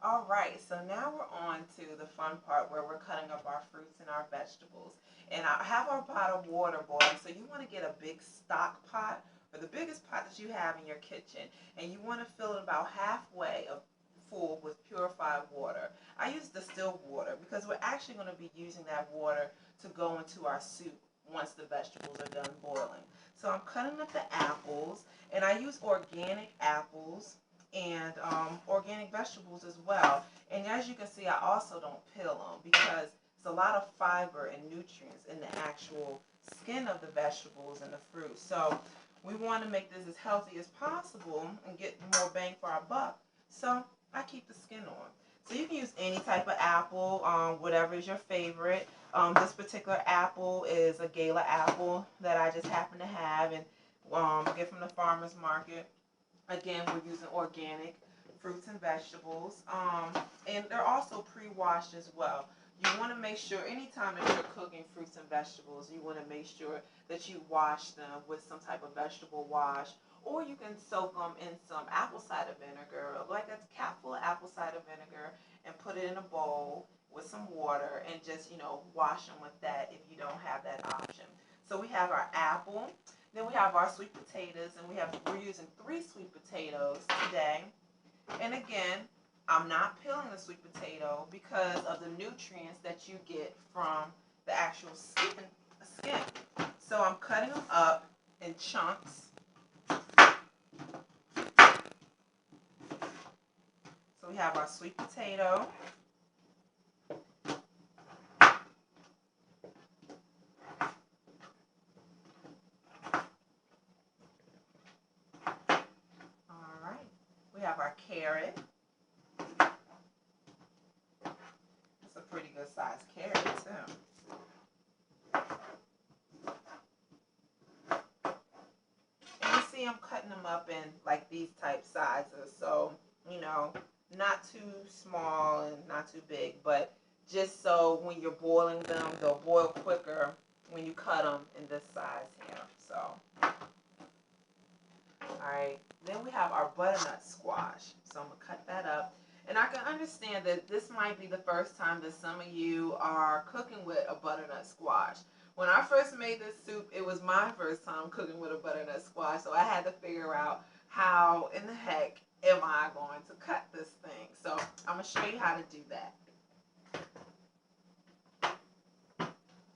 All right, so now we're on to the fun part where we're cutting up our fruits and our vegetables. And I have our pot of water boiling, so you want to get a big stock pot or the biggest pot that you have in your kitchen. And you want to fill it about halfway of full with purified water. I use distilled water because we're actually going to be using that water to go into our soup once the vegetables are done boiling. So I'm cutting up the apples, and I use organic apples and organic vegetables as well. And as you can see, I also don't peel them because there's a lot of fiber and nutrients in the actual skin of the vegetables and the fruit. So we want to make this as healthy as possible and get more bang for our buck. So I keep the skin on. So you can use any type of apple, whatever is your favorite. This particular apple is a Gala apple that I just happen to have and get from the farmer's market. Again, we're using organic fruits and vegetables. And they're also pre-washed as well. You want to make sure anytime that you're cooking fruits and vegetables, you want to make sure that you wash them with some type of vegetable wash. Or you can soak them in some apple cider vinegar, like a cap full of apple cider vinegar, and put it in a bowl with some water and just, wash them with that if you don't have that option. So we have our apple. Then we have our sweet potatoes, and we're using 3 sweet potatoes today. And again, I'm not peeling the sweet potato because of the nutrients that you get from the actual skin. So I'm cutting them up in chunks. So we have our sweet potato. All right. We have our carrot. That's a pretty good sized carrot too. And you see I'm cutting them up in like these type sizes. So, not too small and not too big, but just so when you're boiling them, they'll boil quicker when you cut them in this size here. So, alright, then we have our butternut squash. So I'm going to cut that up. And I can understand that this might be the first time that some of you are cooking with a butternut squash. When I first made this soup, it was my first time cooking with a butternut squash, so I had to figure out how in the heck am I going to cut this thing. So I'm going to show you how to do that.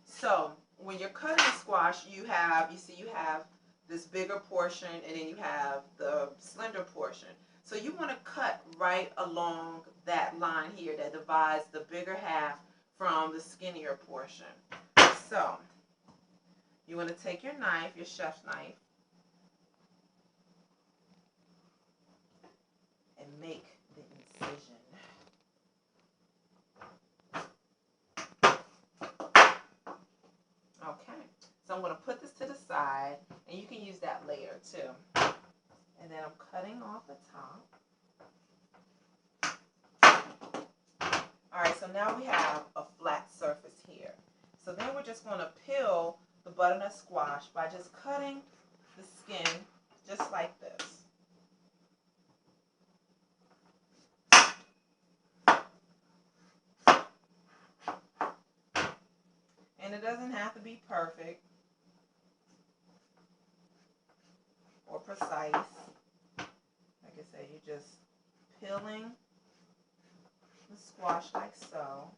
So when you're cutting the squash, you have this bigger portion, and then you have the slender portion. So you want to cut right along that line here that divides the bigger half from the skinnier portion. So you want to take your knife, your chef's knife, and make the incision. Okay, so I'm going to put this to the side, and you can use that later too. And then I'm cutting off the top. Alright, so now we have a flat surface here. So then we're just going to peel the butternut squash by just cutting the skin just like this. And it doesn't have to be perfect or precise. Like I said, you're just peeling the squash like so.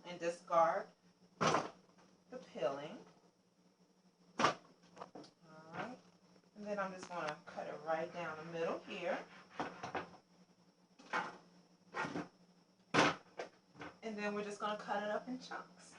And discard the peeling. Alright. And then I'm just going to cut it right down the middle here. And then we're just going to cut it up in chunks.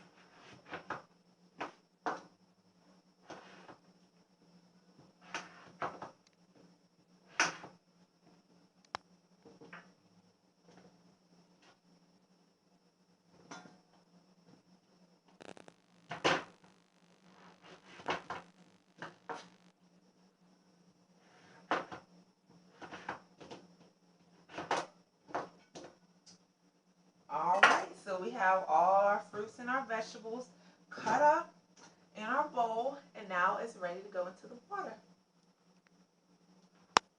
we have all our fruits and our vegetables cut up.